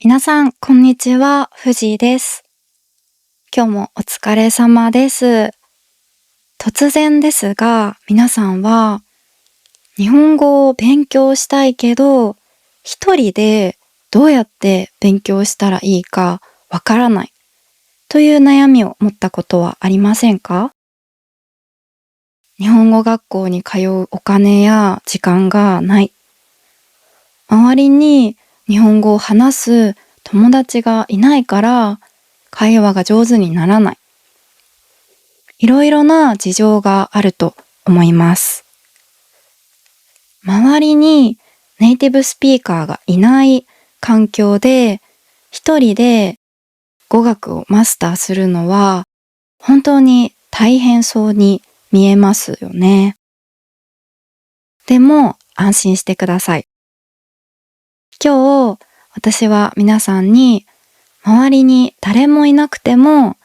皆さん、こんにちは。藤井です。今日もお疲れ様です。突然ですが、皆さんは日本語を勉強したいけど、一人でどうやって勉強したらいいかわからないという悩みを持ったことはありませんか？日本語学校に通うお金や時間がない。周りに日本語を話す友達がいないから会話が上手にならない。いろいろな事情があると思います。周りにネイティブスピーカーがいない環境で一人で語学をマスターするのは本当に大変そうに見えますよね。でも安心してください。今日私は皆さんに周りに誰もいなくても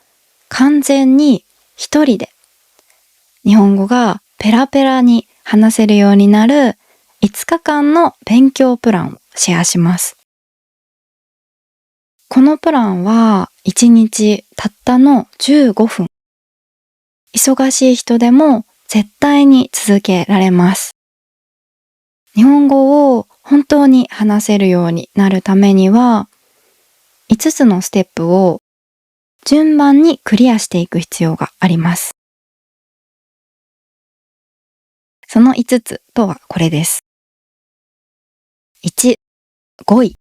完全に一人で日本語がペラペラに話せるようになる5日間の勉強プランをシェアします。このプランは1日たったの15分。忙しい人でも絶対に続けられます。日本語を本当に話せるようになるためには5つのステップを順番にクリアしていく必要があります。その5つとはこれです。1、語彙。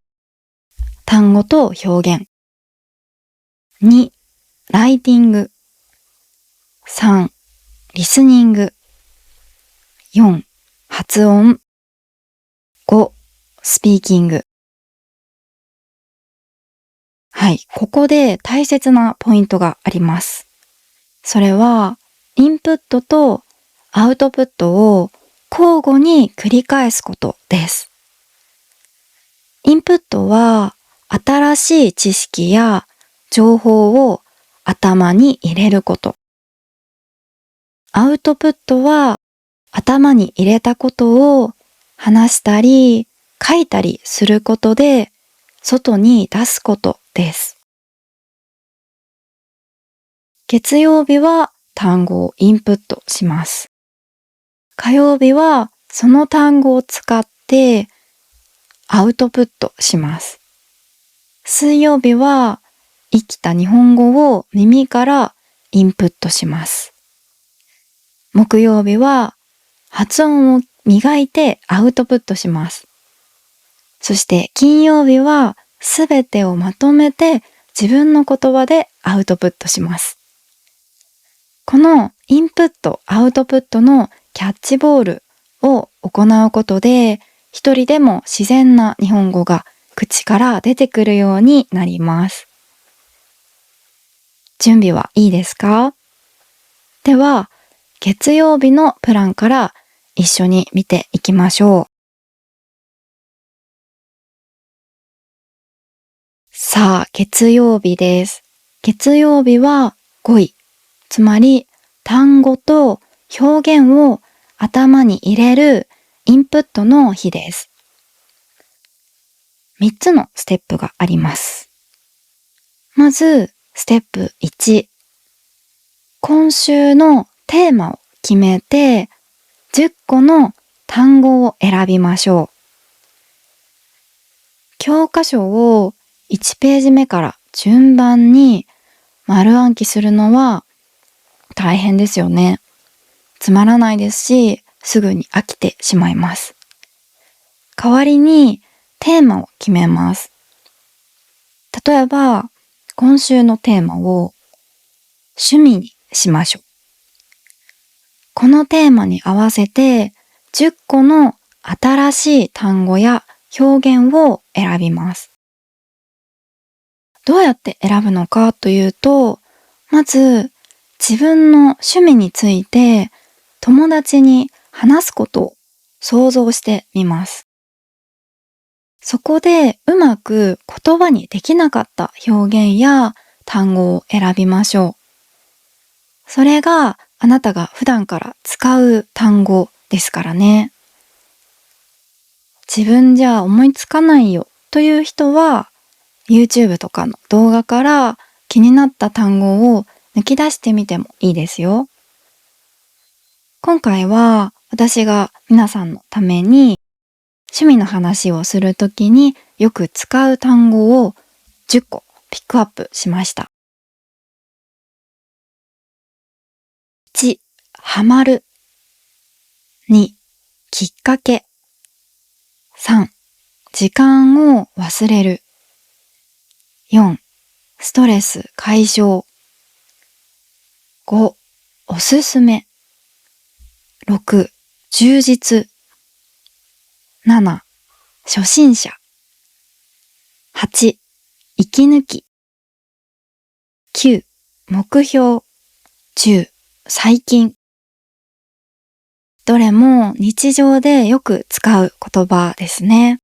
単語と表現。2、ライティング。3、リスニング。4、発音。5、スピーキング。はい、ここで大切なポイントがあります。それは、インプットとアウトプットを交互に繰り返すことです。インプットは、新しい知識や情報を頭に入れること。アウトプットは頭に入れたことを話したり書いたりすることで外に出すことです。月曜日は単語をインプットします。火曜日はその単語を使ってアウトプットします。水曜日は生きた日本語を耳からインプットします。木曜日は発音を磨いてアウトプットします。そして金曜日はすべてをまとめて自分の言葉でアウトプットします。このインプット、アウトプットのキャッチボールを行うことで一人でも自然な日本語が口から出てくるようになります。準備はいいですか？では、月曜日のプランから一緒に見ていきましょう。さあ、月曜日です。月曜日は語彙、つまり単語と表現を頭に入れるインプットの日です。3つのステップがあります。まず、ステップ1。今週のテーマを決めて10個の単語を選びましょう。教科書を1ページ目から順番に丸暗記するのは大変ですよね。つまらないですし、すぐに飽きてしまいます。代わりにテーマを決めます。例えば、今週のテーマを趣味にしましょう。このテーマに合わせて10個の新しい単語や表現を選びます。どうやって選ぶのかというと、まず自分の趣味について友達に話すことを想像してみます。そこでうまく言葉にできなかった表現や単語を選びましょう。それがあなたが普段から使う単語ですからね。自分じゃ思いつかないよという人は YouTube とかの動画から気になった単語を抜き出してみてもいいですよ。今回は私が皆さんのために趣味の話をするときによく使う単語を10個ピックアップしました。1、ハマる。2、きっかけ。3、時間を忘れる。4、ストレス解消。5、おすすめ。6、充実。7、初心者。8、息抜き。9、目標。10、最近。どれも日常でよく使う言葉ですね。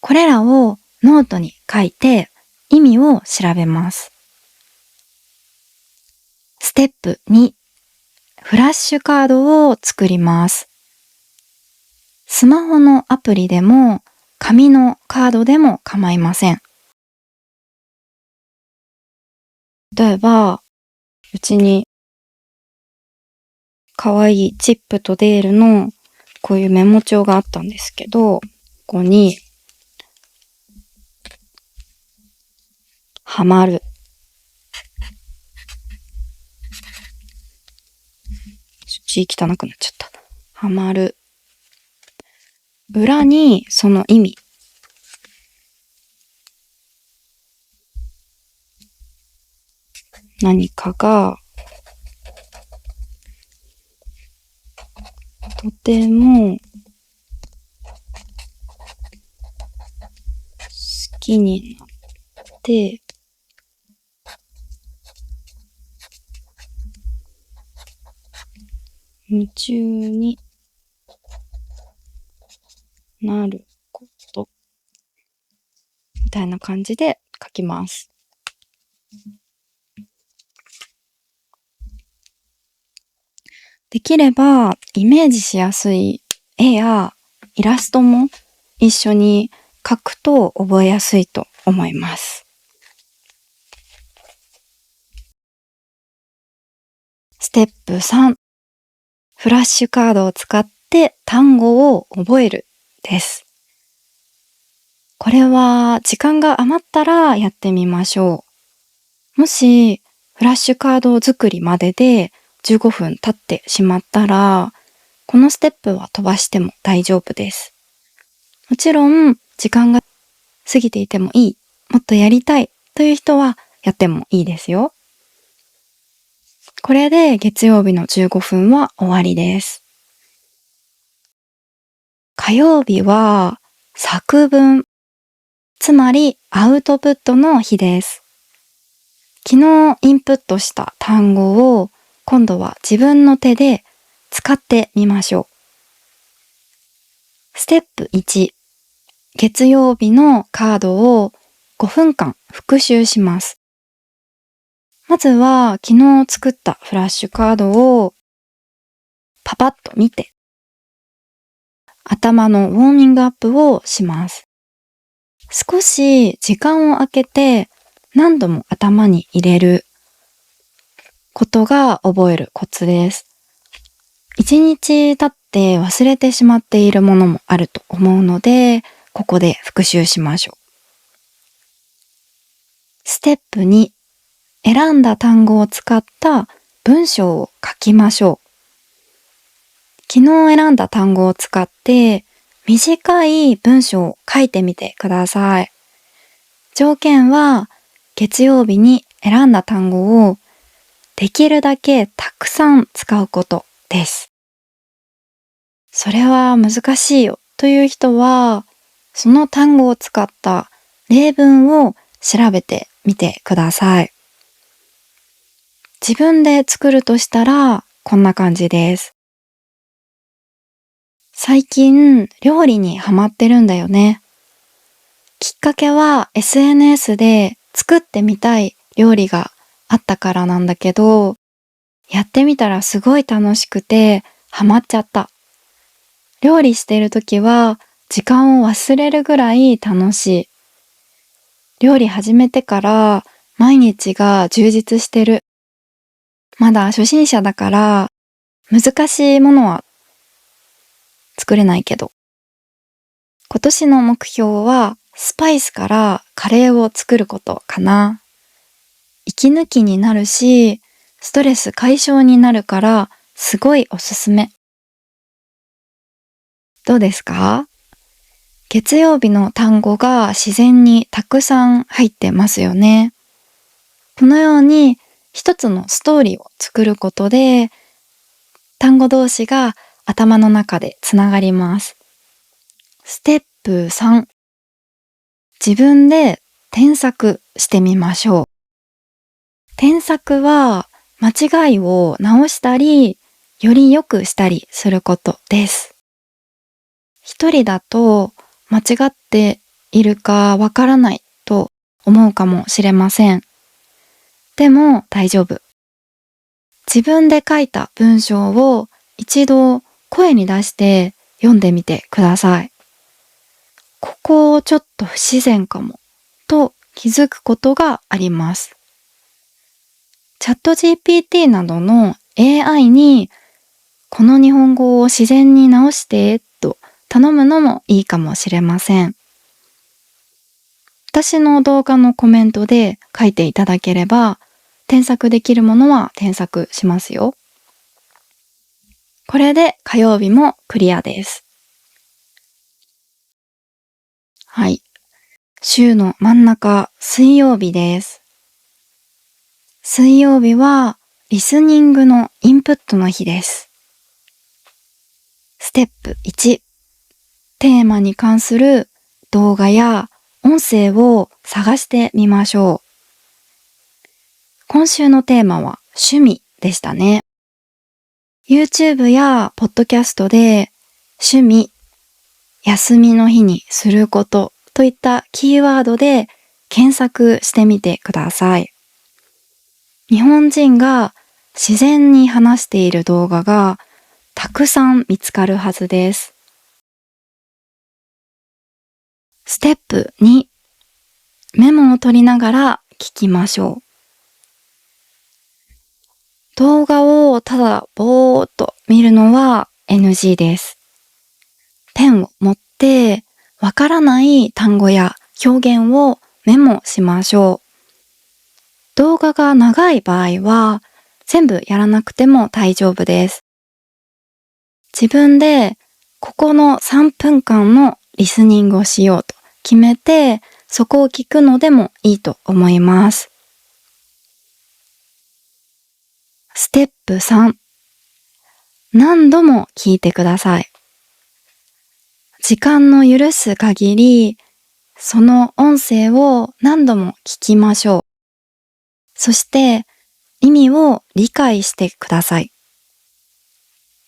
これらをノートに書いて意味を調べます。ステップ2、フラッシュカードを作ります。スマホのアプリでも紙のカードでも構いません。例えば、うちにかわいいチップとデールのこういうメモ帳があったんですけど、ここにハマる。字汚くなっちゃった。ハマる。裏にその意味。何かがとても好きになって夢中になることみたいな感じで書きます。できればイメージしやすい絵やイラストも一緒に書くと覚えやすいと思います。ステップ3、フラッシュカードを使って単語を覚えるです。これは時間が余ったらやってみましょう。もしフラッシュカード作りまでで15分経ってしまったら、このステップは飛ばしても大丈夫です。もちろん時間が過ぎていてもいい、もっとやりたいという人はやってもいいですよ。これで月曜日の15分は終わりです。火曜日は作文、つまりアウトプットの日です。昨日インプットした単語を今度は自分の手で使ってみましょう。ステップ1、月曜日のカードを5分間復習します。まずは昨日作ったフラッシュカードをパパッと見て、頭のウォーミングアップをします。少し時間を空けて何度も頭に入れることが覚えるコツです。一日経って忘れてしまっているものもあると思うので、ここで復習しましょう。ステップ2、選んだ単語を使った文章を書きましょう。昨日選んだ単語を使って短い文章を書いてみてください。条件は月曜日に選んだ単語をできるだけたくさん使うことです。それは難しいよという人は、その単語を使った例文を調べてみてください。自分で作るとしたらこんな感じです。最近料理にハマってるんだよね。きっかけは SNS で作ってみたい料理があったからなんだけど、やってみたらすごい楽しくてハマっちゃった。料理してるときは時間を忘れるぐらい楽しい。料理始めてから毎日が充実してる。まだ初心者だから難しいものは作れないけど。今年の目標はスパイスからカレーを作ることかな。息抜きになるし、ストレス解消になるからすごいおすすめ。どうですか？月曜日の単語が自然にたくさん入ってますよね。このように一つのストーリーを作ることで単語同士が頭の中でつながります。ステップ3、自分で添削してみましょう。添削は間違いを直したり、より良くしたりすることです。一人だと間違っているかわからないと思うかもしれません。でも大丈夫。自分で書いた文章を一度声に出して読んでみてください。ここちょっと不自然かもと気づくことがあります。チャット GPT などの AI にこの日本語を自然に直してと頼むのもいいかもしれません。私の動画のコメントで書いていただければ添削できるものは添削しますよ。これで火曜日もクリアです。はい。週の真ん中、水曜日です。水曜日はリスニングのインプットの日です。ステップ1、テーマに関する動画や音声を探してみましょう。今週のテーマは趣味でしたね。YouTube やポッドキャストで趣味、休みの日にすることといったキーワードで検索してみてください。日本人が自然に話している動画がたくさん見つかるはずです。ステップ2、メモを取りながら聞きましょう。動画をただぼーっと見るのは NG です。ペンを持ってわからない単語や表現をメモしましょう。動画が長い場合は全部やらなくても大丈夫です。自分でここの3分間のリスニングをしようと決めてそこを聞くのでもいいと思います。ステップ3、何度も聞いてください。時間の許す限り、その音声を何度も聞きましょう。そして意味を理解してください。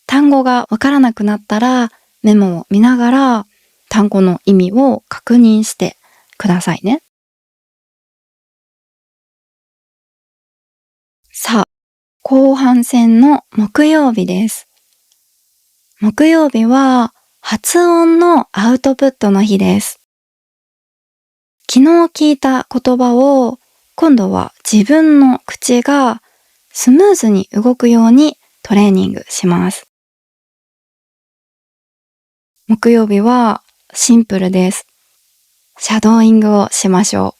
単語がわからなくなったらメモを見ながら単語の意味を確認してくださいね。さあ、後半戦の木曜日です。木曜日は発音のアウトプットの日です。昨日聞いた言葉を今度は自分の口がスムーズに動くようにトレーニングします。木曜日はシンプルです。シャドーイングをしましょ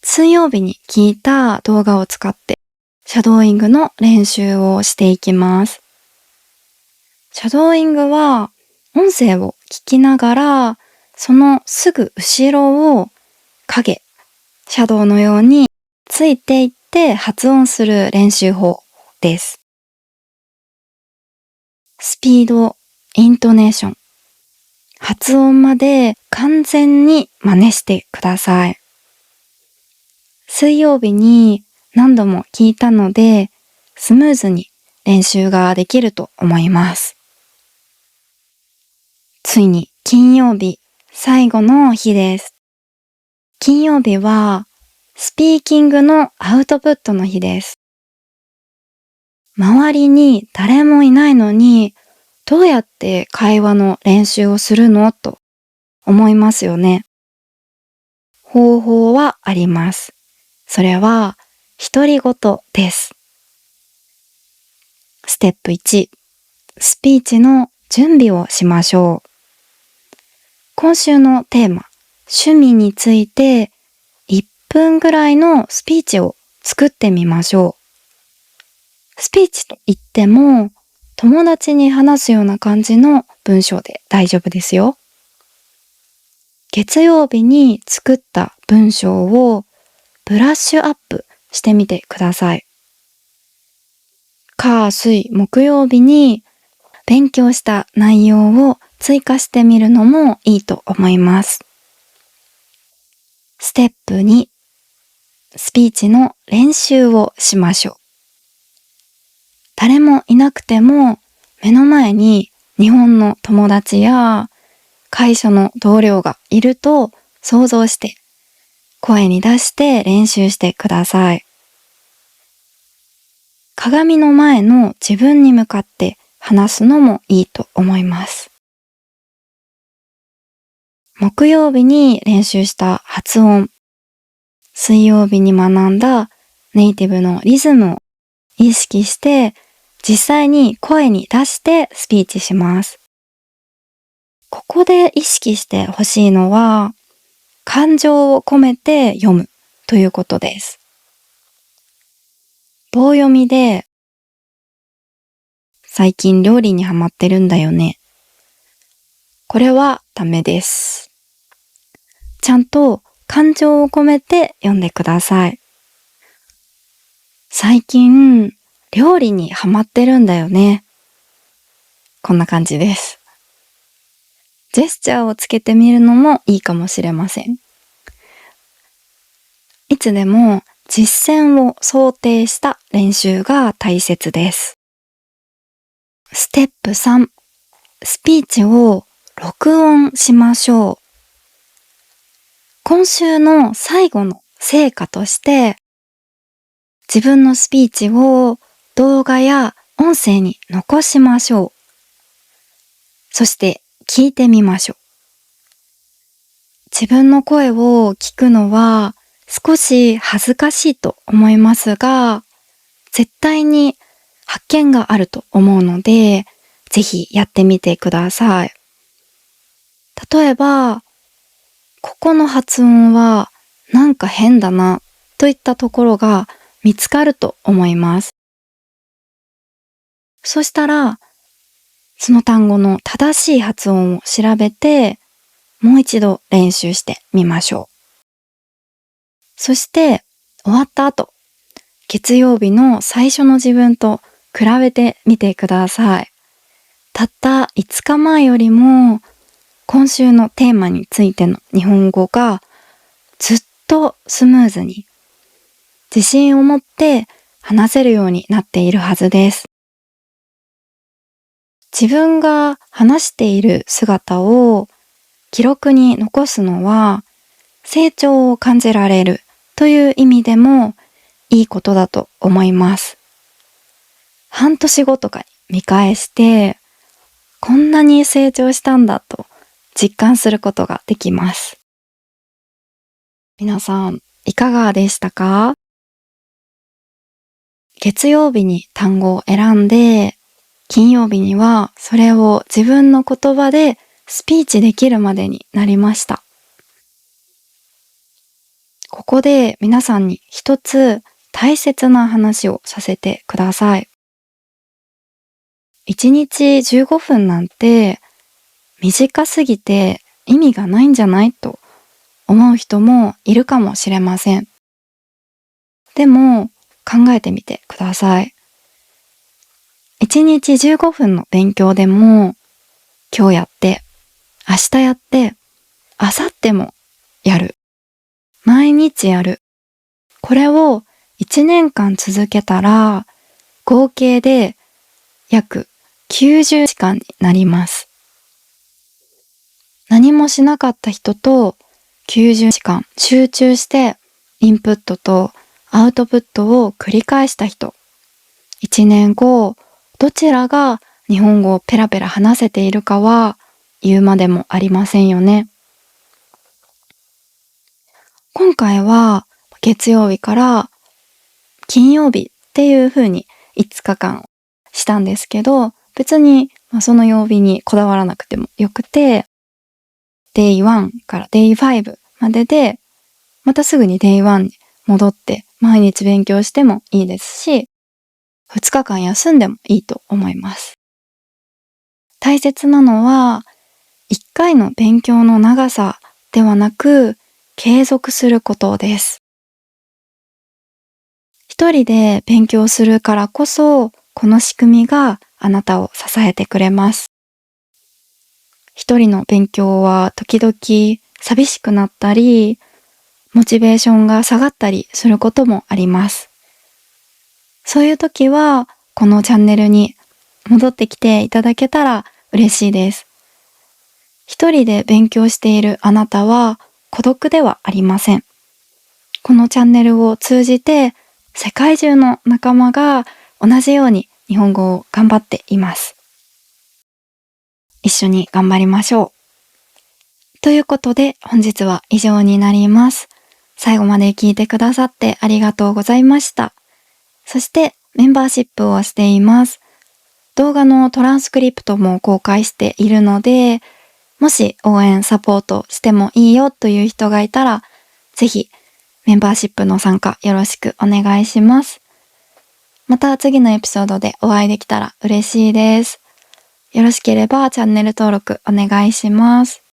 う。水曜日に聞いた動画を使ってシャドーイングの練習をしていきます。シャドーイングは音声を聞きながらそのすぐ後ろを影、シャドウのようについていって発音する練習法です。スピード、イントネーション、発音まで完全に真似してください。水曜日に何度も聞いたので、スムーズに練習ができると思います。ついに金曜日、最後の日です。金曜日はスピーキングのアウトプットの日です。周りに誰もいないのに、どうやって会話の練習をするのと思いますよね。方法はあります。それは、独り言です。ステップ1、スピーチの準備をしましょう。今週のテーマ、趣味について1分ぐらいのスピーチを作ってみましょう。スピーチと言っても、友達に話すような感じの文章で大丈夫ですよ。月曜日に作った文章をブラッシュアップしてみてください。火、水、木曜日に勉強した内容を追加してみるのもいいと思います。ステップ2、スピーチの練習をしましょう。誰もいなくても目の前に日本の友達や会社の同僚がいると想像して声に出して練習してください。鏡の前の自分に向かって話すのもいいと思います。木曜日に練習した発音、水曜日に学んだネイティブのリズムを意識して実際に声に出してスピーチします。ここで意識してほしいのは感情を込めて読むということです。棒読みで最近料理にハマってるんだよね。これはダメです。ちゃんと感情を込めて読んでください。最近料理にハマってるんだよね。こんな感じです。ジェスチャーをつけてみるのもいいかもしれません。いつでも実践を想定した練習が大切です。ステップ3、スピーチを録音しましょう。今週の最後の成果として、自分のスピーチを動画や音声に残しましょう。そして聞いてみましょう。自分の声を聞くのは少し恥ずかしいと思いますが、絶対に発見があると思うので、ぜひやってみてください。例えば、ここの発音はなんか変だなといったところが見つかると思います。そしたら、その単語の正しい発音を調べて、もう一度練習してみましょう。そして終わった後、月曜日の最初の自分と比べてみてください。たった5日前よりも今週のテーマについての日本語がずっとスムーズに自信を持って話せるようになっているはずです。自分が話している姿を記録に残すのは成長を感じられるという意味でもいいことだと思います。半年後とかに見返してこんなに成長したんだと実感することができます。皆さんいかがでしたか？月曜日に単語を選んで金曜日にはそれを自分の言葉でスピーチできるまでになりました。ここで皆さんに一つ大切な話をさせてください。1日15分なんて短すぎて意味がないんじゃないと思う人もいるかもしれません。でも考えてみてください。1日15分の勉強でも今日やって、明日やって、明後日もやる。毎日やる。これを1年間続けたら合計で約90時間になります。何もしなかった人と90時間集中してインプットとアウトプットを繰り返した人。1年後、どちらが日本語をペラペラ話せているかは言うまでもありませんよね。今回は月曜日から金曜日っていう風に5日間したんですけど、別にその曜日にこだわらなくてもよくて、Day1 から Day5 までで、またすぐに Day1 に戻って毎日勉強してもいいですし、2日間休んでもいいと思います。大切なのは、1回の勉強の長さではなく、継続することです。一人で勉強するからこそ、この仕組みがあなたを支えてくれます。一人の勉強は時々寂しくなったり、モチベーションが下がったりすることもあります。そういう時は、このチャンネルに戻ってきていただけたら嬉しいです。一人で勉強しているあなたは孤独ではありません。このチャンネルを通じて世界中の仲間が同じように日本語を頑張っています。一緒に頑張りましょう。ということで本日は以上になります。最後まで聞いてくださってありがとうございました。そしてメンバーシップをしています。動画のトランスクリプトも公開しているので、もし応援サポートしてもいいよという人がいたら、ぜひメンバーシップの参加よろしくお願いします。また次のエピソードでお会いできたら嬉しいです。よろしければチャンネル登録お願いします。